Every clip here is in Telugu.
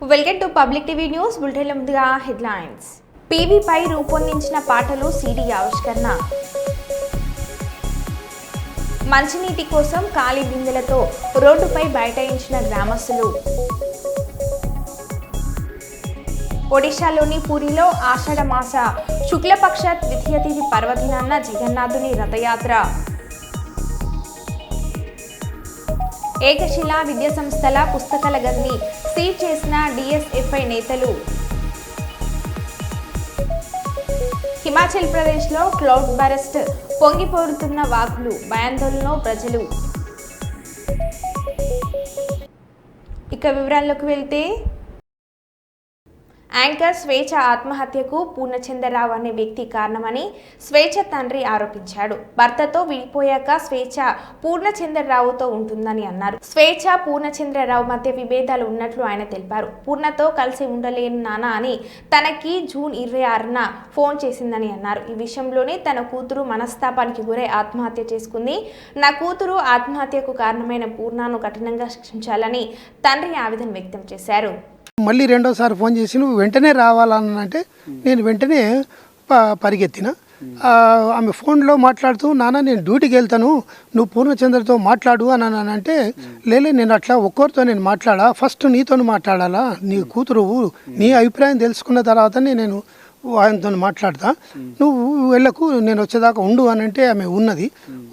Welcome to public TV news బులెటిన్ల ముందుగా హెడ్లైన్స్. పీవీపై రూపొందించిన పాటలు సీడీ ఆవిష్కరణ. మంచినీటి కోసం ఖాళీ బిందెలతో రోడ్డుపై బైఠాయించిన గ్రామస్తులు. ఒడిశాలోని పూరిలో ఆషాఢ మాస శుక్లపక్ష ద్వితీయ తిథి పర్వదినాన్న జగన్నాథుని రథయాత్ర. ఏకశిలా విద్యా సంస్థల పుస్తకాల గదిని సీజ్ చేసిన డిఎస్ఎఫ్ఐ నేతలు. హిమాచల్ ప్రదేశ్లో క్లౌడ్ బరస్ట్, పొంగిపోరుతున్న వాగులు, భయాందోళనలో ప్రజలు. ఇక వివరాల్లోకి వెళ్తే, యాంకర్ స్వేచ్ఛ ఆత్మహత్యకు పూర్ణచంద్రరావు అనే వ్యక్తి కారణమని స్వేచ్ఛ తండ్రి ఆరోపించాడు. భర్తతో విడిపోయాక స్వేచ్ఛ పూర్ణచంద్రరావుతో ఉంటుందని అన్నారు. స్వేచ్ఛ పూర్ణచంద్రరావు మధ్య విభేదాలు ఉన్నట్లు ఆయన తెలిపారు. పూర్ణతో కలిసి ఉండలేను నాన్న అని తనకి జూన్ 26న ఫోన్ చేసిందని అన్నారు. ఈ విషయంలోనే తన కూతురు మనస్తాపానికి గురై ఆత్మహత్య చేసుకుంది. నా కూతురు ఆత్మహత్యకు కారణమైన పూర్ణను కఠినంగా శిక్షించాలని తండ్రి ఆవేదన వ్యక్తం చేశారు. మళ్ళీ రెండోసారి ఫోన్ చేసి నువ్వు వెంటనే రావాలనంటే నేను వెంటనే పరిగెత్తిన. ఆమె ఫోన్లో మాట్లాడుతూ నాన్న నేను డ్యూటీకి వెళ్తాను, నువ్వు పూర్ణచంద్రతో మాట్లాడు అని అంటే, లేలే నేను అట్లా ఒక్కరితో నేను మాట్లాడా, ఫస్ట్ నీతో మాట్లాడాలా, నీ కూతురు నీ అభిప్రాయం తెలుసుకున్న తర్వాతనే నేను ఆయనతో మాట్లాడతా, నువ్వు వెళ్ళకు, నేను వచ్చేదాకా ఉండు అని అంటే ఆమె ఉన్నది.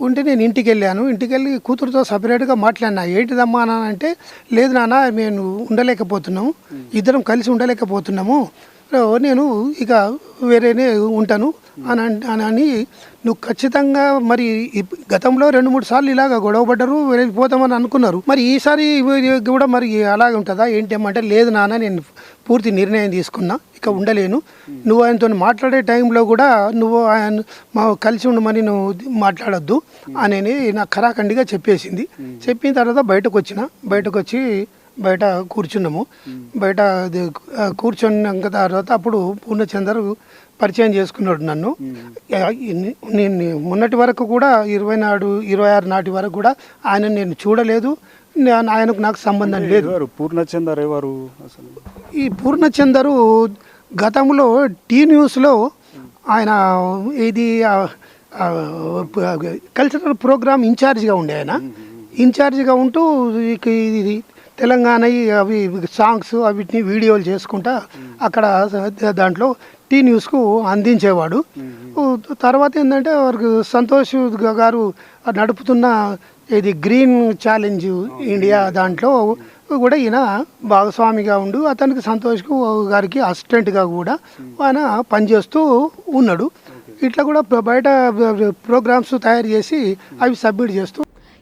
ఉంటే నేను ఇంటికి వెళ్ళాను. ఇంటికి వెళ్ళి కూతురుతో సపరేట్గా మాట్లాడినా. ఏంటిదమ్మా అని అంటే, లేదు నాన్న మేము ఉండలేకపోతున్నాము, ఇద్దరం కలిసి ఉండలేకపోతున్నాము, నేను ఇక వేరేనే ఉంటాను అని నువ్వు ఖచ్చితంగా మరి గతంలో 2-3 సార్లు ఇలాగ గొడవపడ్డారు, వెళ్ళిపోతామని అనుకున్నారు. మరి ఈసారి కూడా మరి అలాగే ఉంటుందా ఏంటేమంటే, లేదు నాన్న నేను పూర్తి నిర్ణయం తీసుకున్నా, ఇక ఉండలేను, నువ్వు ఆయనతో మాట్లాడే టైంలో కూడా నువ్వు ఆయన మా కలిసి ఉండమని నువ్వు మాట్లాడొద్దు అని నాకు ఖరాఖండిగా చెప్పేసింది. చెప్పిన తర్వాత బయటకు వచ్చి బయట కూర్చున్నాము. బయట కూర్చున్నాక తర్వాత అప్పుడు పూర్ణచంద్ర పరిచయం చేసుకున్నాడు నన్ను. నేను మొన్నటి వరకు కూడా 26 నాటి వరకు కూడా ఆయన నేను చూడలేదు, ఆయనకు నాకు సంబంధం లేదు. పూర్ణచందర్ ఎవరు? ఈ పూర్ణచందరు గతంలో టీ న్యూస్లో ఆయన ఇది కల్చరల్ ప్రోగ్రామ్ ఇన్ఛార్జిగా ఉండే. ఆయన ఇన్ఛార్జిగా ఉంటూ ఇది తెలంగాణ అవి సాంగ్స్ వీటిని వీడియోలు చేసుకుంటా అక్కడ దాంట్లో టీ న్యూస్కు అందించేవాడు. తర్వాత ఏంటంటే వారికి సంతోష్ గారు నడుపుతున్న ఇది గ్రీన్ ఛాలెంజ్ ఇండియా దాంట్లో కూడా ఈయన భాగస్వామిగా ఉండు, అతనికి సంతోష్ గారికి అసిస్టెంట్గా కూడా ఆయన పనిచేస్తూ ఉన్నాడు. ఇట్లా కూడా బయట ప్రోగ్రామ్స్ తయారు చేసి అవి సబ్మిట్ చేస్తూ.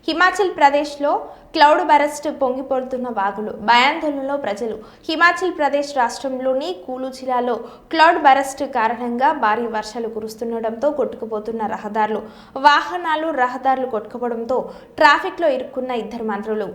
హిమాచల్ ప్రదేశ్లో క్లౌడ్ బరస్ట్, పొంగిపోతున్న వాగులు, భయాందోళనలో ప్రజలు. హిమాచల్ ప్రదేశ్ రాష్ట్రంలోని కూలు జిల్లాలో క్లౌడ్ బరస్ట్ కారణంగా భారీ వర్షాలు కురుస్తుండటంతో కొట్టుకుపోతున్న రహదారులు కొట్టుకుపోవడంతో ట్రాఫిక్లో ఇరుక్కున్న 2 మంత్రులు.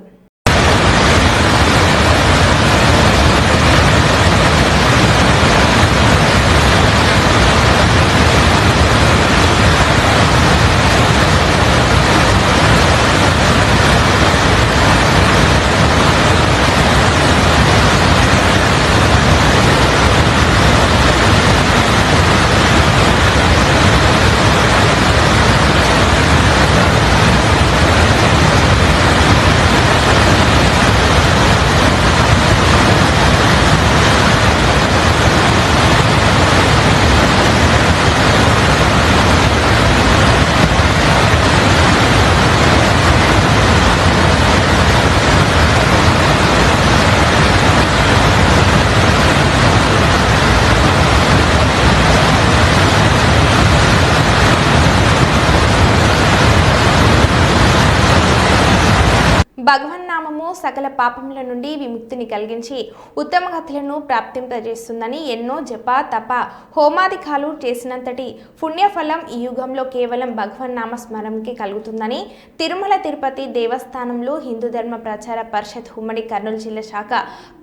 భగవన్నామము సకల పాపముల నుండి విముక్తిని కలిగించి ఉత్తమ గతులను ప్రాప్తింపజేస్తుందని, ఎన్నో జప తప హోమాదికాలు చేసినంతటి పుణ్యఫలం ఈ యుగంలో కేవలం భగవన్నామ స్మరణకే కలుగుతుందని తిరుమల తిరుపతి దేవస్థానంలో హిందూ ధర్మ ప్రచార పరిషత్ ఉమ్మడి కర్నూలు జిల్లా శాఖ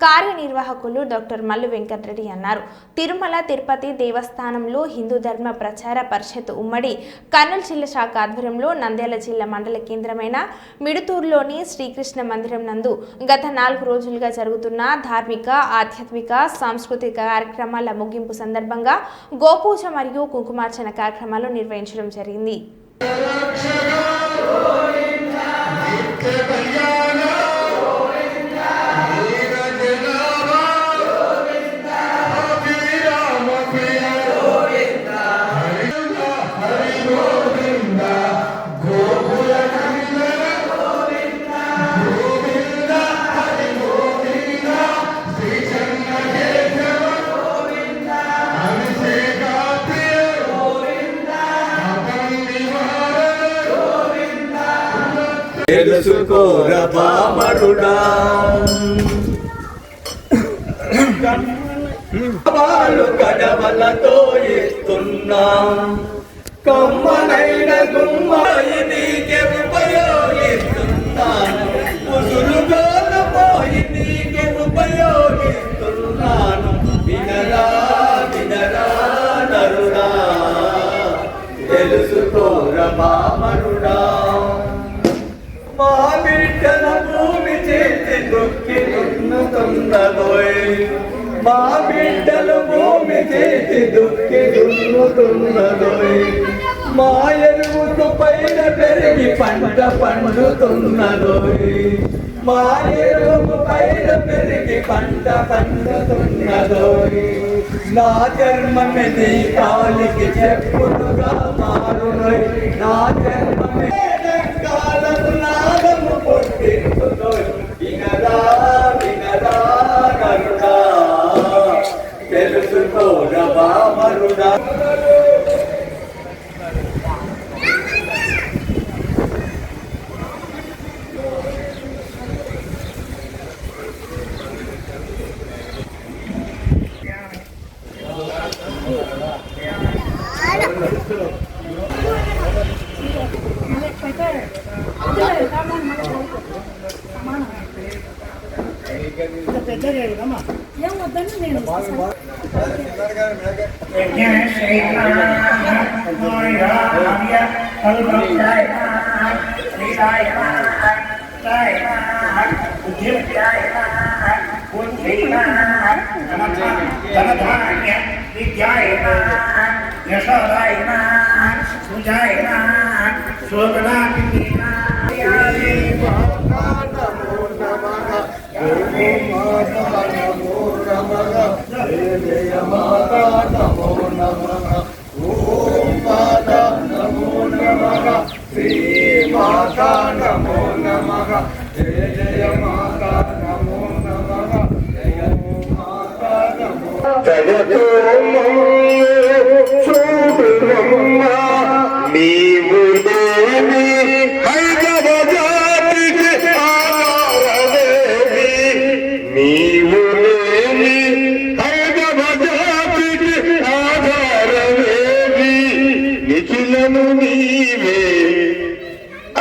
కార్యనిర్వాహకులు డాక్టర్ మల్లు వెంకటరెడ్డి అన్నారు. తిరుమల తిరుపతి దేవస్థానంలో హిందూ ధర్మ ప్రచార పరిషత్ ఉమ్మడి కర్నూలు జిల్లా శాఖ ఆధ్వర్యంలో నంద్యాల జిల్లా మండల కేంద్రమైన మిడుతూరులోని శ్రీకృష్ణ మందిరం నందు నందు గత 4 రోజులుగా జరుగుతున్న ధార్మిక, ఆధ్యాత్మిక, సాంస్కృతిక కార్యక్రమాల ముగింపు సందర్భంగా గోపూజ మరియు కుంకుమార్చన కార్యక్రమాలు నిర్వహించడం జరిగింది. తెలుసుకోర పామరుడా వాళ్ళు కడవలతో ఇస్తున్నా కమ్మనైన గుమ్మాయి నీకే ఉపయోగిస్తున్నాను ముసురుగోలు పోయి నీకే ఉపయోగిస్తున్నాను వినరా వినరా నరుడా తెలుసుకోర పామరుడా మా బిడ్డల భూమి చేతి దుఃఖి దున్నుతున్నదోయ్ మా బిడ్డలు భూమి చేతి దుఃఖి దున్నుతున్నదోయ్ మా ఎరువుకు పైన పెరిగి పంట పండుతున్నదోయ్ మా ఎరువుకు పైన పెరిగి పంట పండుతున్నదోయ్ నా జన్మమే నీ కాలికి చెప్పులుగా మారునోయ్ నా జన్మమే నాగము పొట్టించునోయ్ వినరా వినరా కరుడా తెలుసుకోర పామరుడా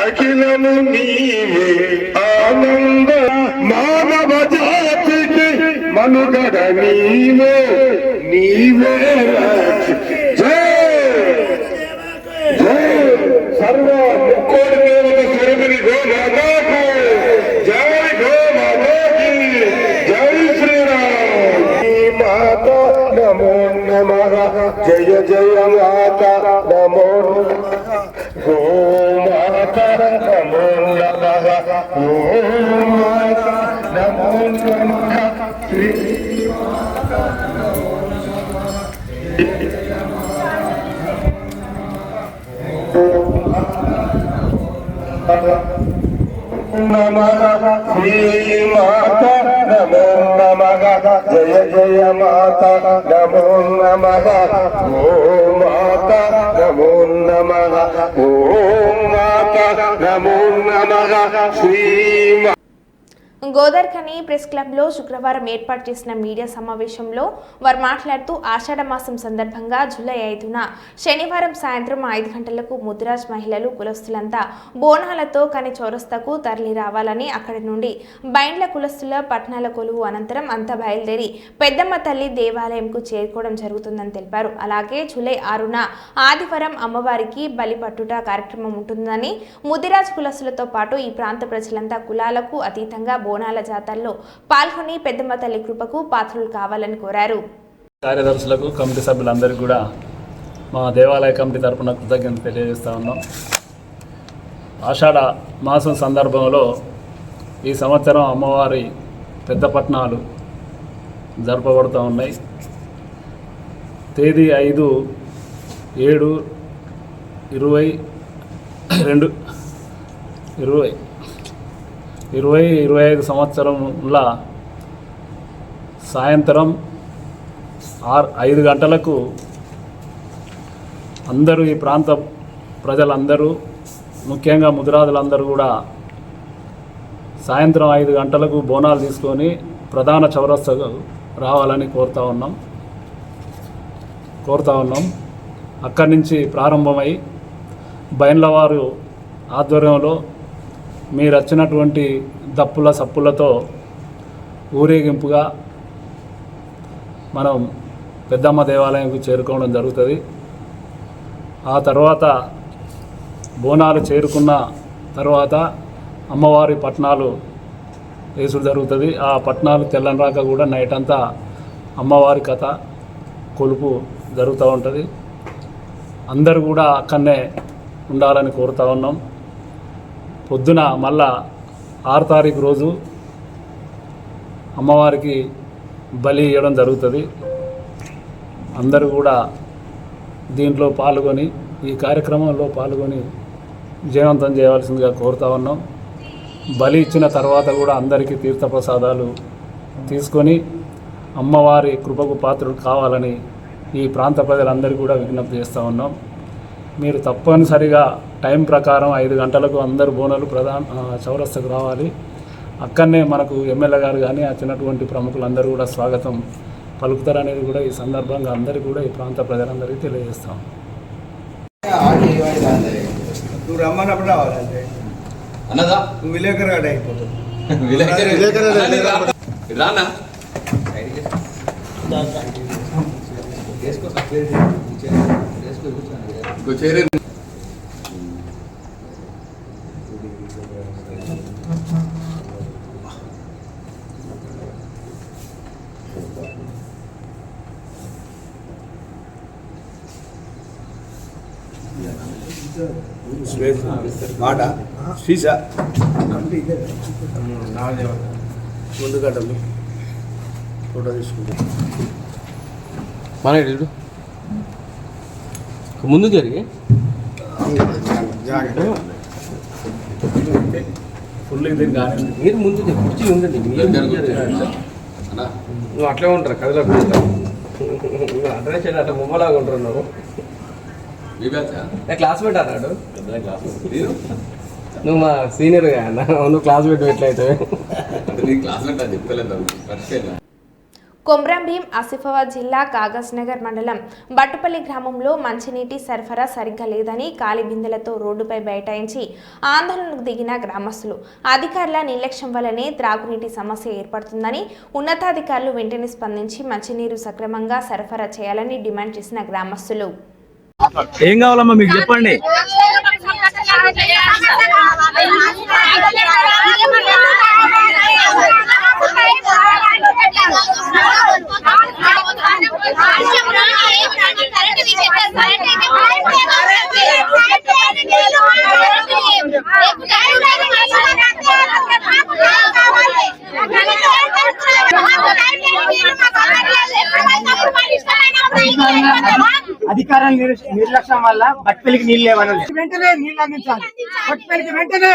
అఖిలము నీవే ఆనంద మానవ జాతికి మనుగడ నీవే నీవే జై జై సర్వ ముక్కోడి దేవత స్వరూపిణి గోమాతాకు జై గోమాతాకి జై శ్రీరామ్ మాత నమో నమః జయ జయ మాత నమో గోమాతా నమో నమః గోమాతా నమో నమః శ్రీ మాతా నమో నమః శ్రీ మాతా నమో నమః జయ జయ మాతా నమో నమః గోమాతా నమో నమః ఓం మాతా నమో నమః శ్రీ గోదర్కని ప్రెస్ క్లబ్లో శుక్రవారం ఏర్పాటు చేసిన మీడియా సమావేశంలో వారు మాట్లాడుతూ ఆషాఢ మాసం సందర్భంగా జూలై 5న శనివారం సాయంత్రం 5 గంటలకు ముదిరాజ్ మహిళలు కులస్తులంతా బోనాలతో కని చౌరస్తాకు తరలి రావాలని, అక్కడి నుండి బైండ్ల కులస్తుల పట్నాల కొలువు అనంతరం అంతా బయలుదేరి పెద్దమ్మ తల్లి దేవాలయంకు చేరుకోవడం జరుగుతుందని తెలిపారు. అలాగే జూలై 6న ఆదివారం అమ్మవారికి బలిపట్టుట కార్యక్రమం ఉంటుందని, ముదిరాజ్ కులస్తులతో పాటు ఈ ప్రాంత ప్రజలంతా కులాలకు అతీతంగా బోనాల జాతరలో పాల్గొని పెద్దమ్మ తల్లి కృపకు పాత్రులు కావాలని కోరారు. కార్యదర్శులకు, కమిటీ సభ్యులందరికీ కూడా మా దేవాలయ కమిటీ తరపున కృతజ్ఞతలు తెలియజేస్తూ ఉన్నాం. ఆషాఢ మాసం సందర్భంలో ఈ సంవత్సరం అమ్మవారి పెద్ద పట్నాలు జరపబడుతూ ఉన్నాయి. తేదీ 5/7/2025 సంవత్సరంలో సాయంత్రం 5 గంటలకు అందరూ, ఈ ప్రాంత ప్రజలందరూ, ముఖ్యంగా ముదిరాజులందరూ కూడా సాయంత్రం 5 గంటలకు బోనాలు తీసుకొని ప్రధాన చౌరస్తాకు రావాలని కోరుతా ఉన్నాం. అక్కడి నుంచి ప్రారంభమై బైన్లవారు ఆధ్వర్యంలో మీరు వచ్చినటువంటి దప్పుల సప్పులతో ఊరేగింపుగా మనం పెద్దమ్మ దేవాలయంకు చేరుకోవడం జరుగుతుంది. ఆ తర్వాత బోనాలు చేరుకున్న తర్వాత అమ్మవారి పట్నాలు వేసుడు జరుగుతుంది. ఆ పట్నాలు తెల్లనరాక కూడా నైట్ అంతా అమ్మవారి కథ కొలుపు జరుగుతూ ఉంటుంది. అందరూ కూడా అక్కడనే ఉండాలని కోరుతా ఉన్నాం. పొద్దున మళ్ళా 6 తారీఖు రోజు అమ్మవారికి బలి ఇవ్వడం జరుగుతుంది. అందరూ కూడా దీంట్లో పాల్గొని, ఈ కార్యక్రమంలో పాల్గొని విజయవంతం చేయవలసిందిగా కోరుతా ఉన్నాం. బలి ఇచ్చిన తర్వాత కూడా అందరికీ తీర్థప్రసాదాలు తీసుకొని అమ్మవారి కృపకు పాత్రలు కావాలని ఈ ప్రాంత ప్రజలందరికీ కూడా విజ్ఞప్తి చేస్తూ ఉన్నాం. మీరు తప్పనిసరిగా టైం ప్రకారం 5 గంటలకు అందరు బోనాలు చౌరస్తకు రావాలి. అక్కడనే మనకు ఎమ్మెల్యే గారు కానీ వచ్చినటువంటి ప్రముఖులందరూ కూడా స్వాగతం పలుకుతారనేది కూడా ఈ సందర్భంగా అందరికీ కూడా ఈ ప్రాంత ప్రజలందరికీ తెలియజేస్తాం. నువ్వు రమ్మన్నప్పుడు రావాలంటే అన్నదా నువ్వు విలేకరు గడ అయిపోతావు. రానా చేరే మాట శ్రీసా ముందుగా ఫోటో తీసుకుంటాం. మన ముందు జరిగి ఫుల్ ఇది కానీ మీరు ముందు కుర్చీ ఉండండి. నువ్వు అట్లే ఉంటారు కథలో అడ్రస్ అట్లా బొమ్మలాగా ఉంటారు. నువ్వు క్లాస్మేట్ అన్నాడు. నువ్వు మా సీనియర్గా నువ్వు క్లాస్మేట్ ఎట్లయితే కొమ్రంభీం ఆసిఫాబాద్ జిల్లా కాగజ్ నగర్ మండలం బట్టుపల్లి గ్రామంలో మంచినీటి సరఫరా సరిగ్గా లేదని ఖాళీ బిందెలతో రోడ్డుపై బైఠాయించి ఆందోళనకు దిగిన గ్రామస్తులు, అధికారుల నిర్లక్ష్యం వల్లనే త్రాగునీటి సమస్య ఏర్పడుతుందని, ఉన్నతాధికారులు వెంటనే స్పందించి మంచినీరు సక్రమంగా సరఫరా చేయాలని డిమాండ్ చేసిన గ్రామస్తులు. ఏం కావాలమ్మా మీకు చెప్పండి. అధికారుల నిర్లక్ష్యం వల్ల బట్పల్లికి నీళ్ళు లేవని వెంటనే నీళ్ళు అందించాలి. బట్పల్లికి వెంటనే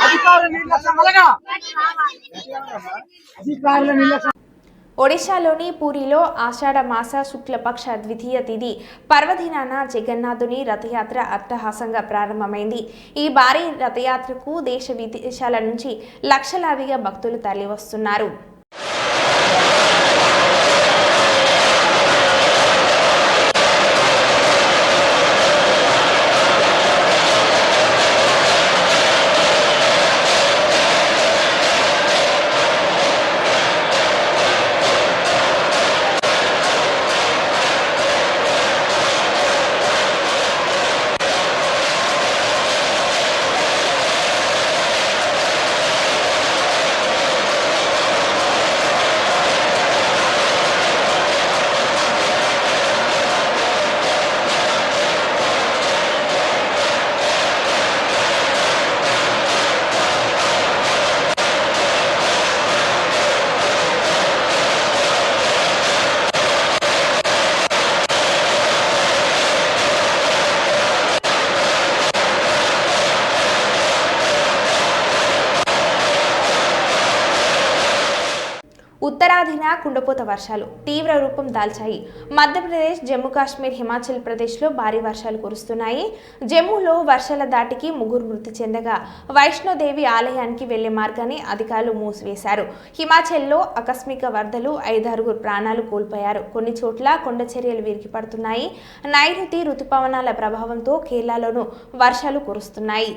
అధికారుల నిర్లక్ష్యం వల్ల ఒడిశాలోని పూరిలో ఆషాఢ మాస శుక్లపక్ష ద్వితీయ తిథి పర్వదినాన జగన్నాథుని రథయాత్ర అట్టహాసంగా ప్రారంభమైంది. ఈ భారీ రథయాత్రకు దేశ విదేశాల నుంచి లక్షలాదిగా భక్తులు తరలివస్తున్నారు. ఉత్తరాదిన కుండపోత వర్షాలు తీవ్ర రూపం దాల్చాయి. మధ్యప్రదేశ్, జమ్మూ కాశ్మీర్, హిమాచల్ ప్రదేశ్లో భారీ వర్షాలు కురుస్తున్నాయి. జమ్మూలో వర్షాల దాటికి 3 మృతి చెందగా వైష్ణోదేవి ఆలయానికి వెళ్లే మార్గాన్ని అధికారులు మూసివేశారు. హిమాచల్లో ఆకస్మిక వరదలు 5-6 ప్రాణాలు కోల్పోయారు. కొన్ని చోట్ల కొండ చర్యలు విరిగిపడుతున్నాయి. నైరుతి రుతుపవనాల ప్రభావంతో కేరళలోనూ వర్షాలు కురుస్తున్నాయి.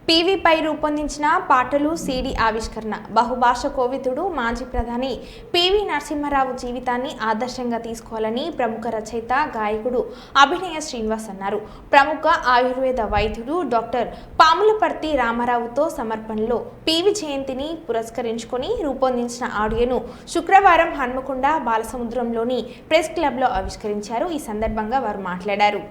పీవీపై రూపొందించిన పాటలు సీడీ ఆవిష్కరణ. బహుభాష కోవిదుడు మాజీ ప్రధాని పివి నరసింహారావు జీవితాన్ని ఆదర్శంగా తీసుకోవాలని ప్రముఖ రచయిత, గాయకుడు అభినయ శ్రీనివాస్ అన్నారు. ప్రముఖ ఆయుర్వేద వైద్యుడు డాక్టర్ పాములపర్తి రామారావుతో సమర్పణలో పివి జయంతిని పురస్కరించుకొని రూపొందించిన ఆడియోను శుక్రవారం హన్మకొండ బాలసముద్రంలోని ప్రెస్ క్లబ్లో ఆవిష్కరించారు. ఈ సందర్భంగా వారు మాట్లాడారు.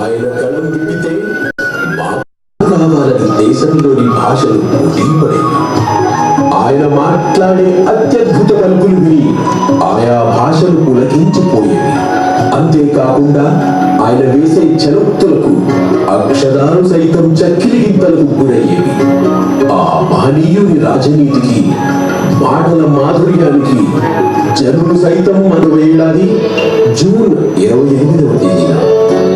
ఆయన కలం తిప్పితే కావాలని దేశంలోని భాషలు పోటీపడేవి. ఆయన మాట్లాడే అత్యద్భుత పలుకులు విని ఆయా భాషలు పులకించిపోయేవి. అంతేకాకుండా ఆయన వేసే చలోక్తులకు అక్షరాలు సైతం చక్కిలిగింతలకు గురయ్యేవి. ఆ మహనీయుని రాజనీతికి, మాటల మాధుర్యానికి జనులు సైతం మరో ఏడాది జూన్ 28వ తేదీన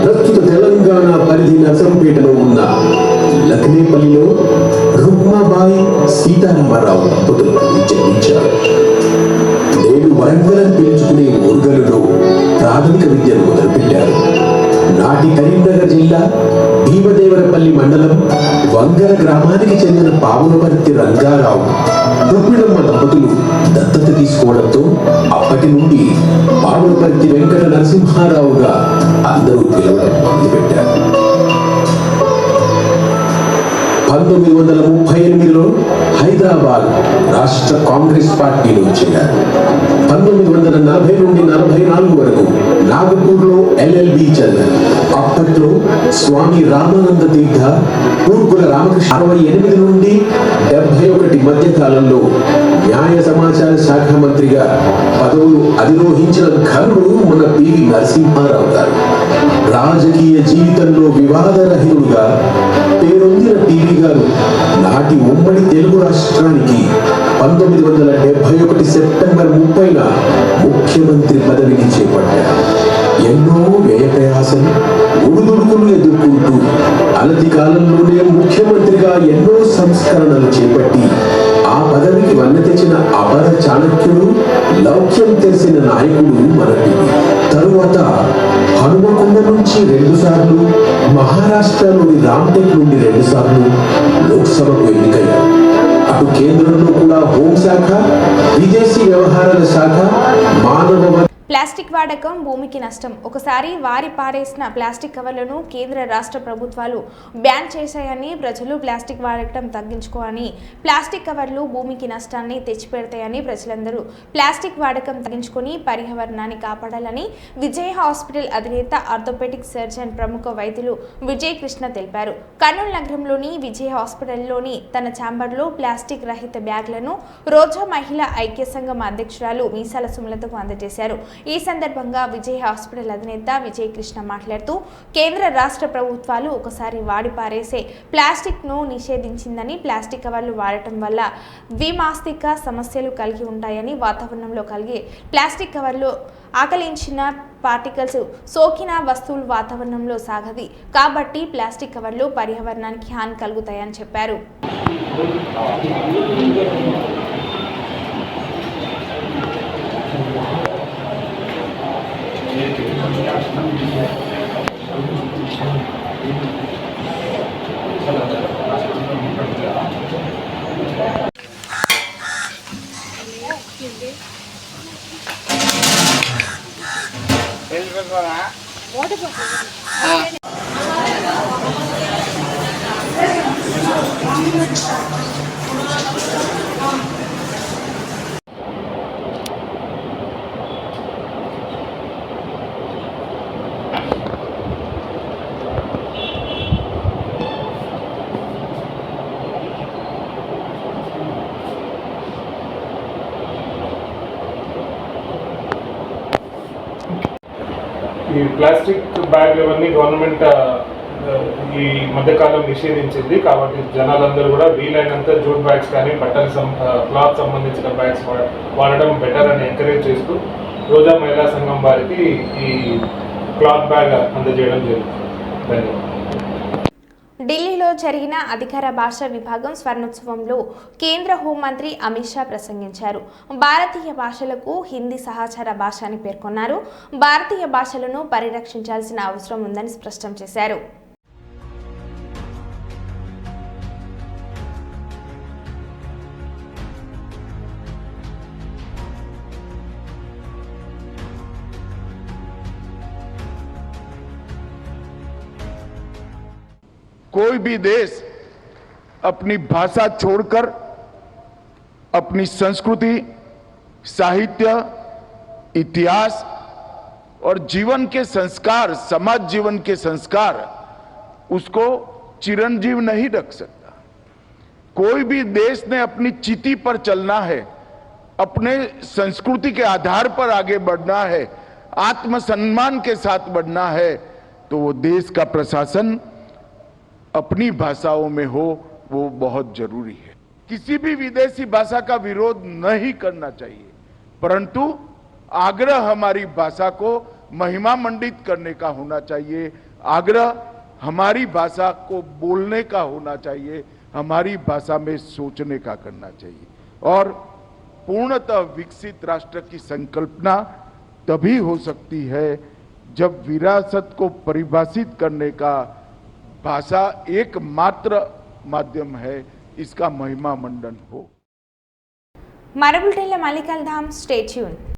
ప్రస్తుత తెలంగాణ పరిధి నర్సంపేటలో ఉన్న లక్నేపల్లిలో రుక్మాబాయి సీతారామరావు దంపతులు జన్మించారు. నేడు వరంగల్ పిలుచుకునే ఊర్గలలో ప్రాథమిక విద్యను మొదలుపెట్టారు. నాటి కరీంనగర్ జిల్లా భీమదేవరపల్లి మండలం వంగర గ్రామానికి చెందిన పావులపర్తి రంగారావు రుక్మిణమ్మ దంపతులు దత్తత తీసుకోవడంతో అప్పటి నుండి పావులపర్తి వెంకట నరసింహారావుగా అందరూ పిలవడం మొదలుపెట్టారు. 1938లో హైదరాబాద్ రాష్ట్ర కాంగ్రెస్ పార్టీలో చేరారు. 1940 నుండి 44 వరకు నాగపూర్లో LLB చదివారు. అప్పట్లో స్వామి రామానంద తీర్థ, పూర్గుల రామకృష్ణ 68 నుండి 71 మధ్య కాలంలో న్యాయ సమాచార శాఖ మంత్రిగా పదవులు అధిరోహించిన ఘనుడు మన పివి నరసింహారావు గారు. రాజకీయ జీవితంలో వివాదరహితుడుగా పేరొందిన పివి గారు నాటి ఉమ్మడి తెలుగు రాష్ట్రానికి 1971 సెప్టెంబర్ 30న ముఖ్యమంత్రి పదవిని చేపట్టారు. ఎన్నో వ్యయ ప్రయాసలు, ఒడిదుడుకులు ఎదుర్కొంటూ అనతి కాలంలోనే ముఖ్యమంత్రిగా ఎన్నో సంస్కరణలు చేపట్టి ఆ పదవికి వన్నె తెచ్చిన అపర చాణక్యుడు, లౌక్యం తెలిసిన నాయకుడు మనకి. తరువాత హనుమకొండ నుంచి 2 సార్లు, మహారాష్ట్రలోని రామ్టెక్ నుండి 2 సార్లు లోక్సభకు ఎన్నికయ్యారు. అటు కేంద్రంలో కూడా హోంశాఖ, విదేశీ వ్యవహారాల శాఖ, మానవ ప్లాస్టిక్ వాడకం భూమికి నష్టం. ఒకసారి వారి పారేసిన ప్లాస్టిక్ కవర్లను కేంద్ర రాష్ట్ర ప్రభుత్వాలు బ్యాన్ చేశాయని, ప్రజలు ప్లాస్టిక్ వాడకం తగ్గించుకోవాలని, ప్లాస్టిక్ కవర్లు భూమికి నష్టాన్ని తెచ్చిపెడతాయని ప్రజలందరూ ప్లాస్టిక్ వాడకం తగ్గించుకొని పర్యావరణాన్ని కాపాడాలని విజయ్ హాస్పిటల్ అధినేత ఆర్థోపెడిక్ సర్జన్ ప్రముఖ వైద్యులు విజయ్ కృష్ణ తెలిపారు. కర్నూలు నగరంలోని విజయ్ హాస్పిటల్లోని తన ఛాంబర్లో ప్లాస్టిక్ రహిత బ్యాగ్లను రోజా మహిళా ఐక్య సంఘం అధ్యక్షురాలు మీసాల సుమలతకు అందజేశారు. ఈ సందర్భంగా విజయ్ హాస్పిటల్ అధినేత విజయ్ కృష్ణ మాట్లాడుతూ, కేంద్ర రాష్ట్ర ప్రభుత్వాలు ఒకసారి వాడి పారేసే ప్లాస్టిక్ ను నిషేధించిందని, ప్లాస్టిక్ కవర్లు వాడటం వల్ల ద్విమాస్తిక సమస్యలు కలిగి ఉంటాయని, వాతావరణంలో కలిగే ప్లాస్టిక్ కవర్లు ఆకలించిన పార్టికల్స్ సోకిన వస్తువులు వాతావరణంలో సాగది కాబట్టి ప్లాస్టిక్ కవర్లు పర్యావరణానికి హాని కలుగుతాయని చెప్పారు. ఈ ప్లాస్టిక్ బ్యాగ్ ఇవన్నీ గవర్నమెంట్ ఈ మధ్యకాలం నిషేధించింది. కాబట్టి జనాలందరూ కూడా వీలైనంత జూట్ బ్యాగ్స్ కానీ బట్టల క్లాత్ సంబంధించిన బ్యాగ్స్ వాడడం బెటర్ అని ఎంకరేజ్ చేస్తూ రోజా మహిళా సంఘం వారికి ఈ క్లాత్ బ్యాగ్ అందజేయడం జరుగుతుంది. ధన్యవాదాలు. ఢిల్లీలో జరిగిన అధికార భాషా విభాగం స్వర్ణోత్సవంలో కేంద్ర హోంమంత్రి అమిత్ షా ప్రసంగించారు. భారతీయ భాషలకు హిందీ సహచర భాష అని పేర్కొన్నారు. భారతీయ భాషలను పరిరక్షించాల్సిన అవసరం ఉందని స్పష్టం చేశారు. कोई भी देश अपनी भाषा छोड़कर अपनी संस्कृति, साहित्य, इतिहास और जीवन के संस्कार, समाज जीवन के संस्कार उसको चिरंजीव नहीं रख सकता। कोई भी देश ने अपनी चिति पर चलना है, अपने संस्कृति के आधार पर आगे बढ़ना है, आत्मसम्मान के साथ बढ़ना है, तो वो देश का प्रशासन अपनी भाषाओं में हो, वो बहुत जरूरी है। किसी भी विदेशी भाषा का विरोध नहीं करना चाहिए, परंतु आग्रह हमारी भाषा को महिमा मंडित करने का होना चाहिए, आग्रह हमारी भाषा को बोलने का होना चाहिए, हमारी भाषा में सोचने का करना चाहिए। और पूर्णतः विकसित राष्ट्र की संकल्पना तभी हो सकती है जब विरासत को परिभाषित करने का भाषा एकमात्र माध्यम है, इसका महिमा मंडन हो। మరో బులెటిన్లో మళ్ళీ కలుద్దాం. Stay tune.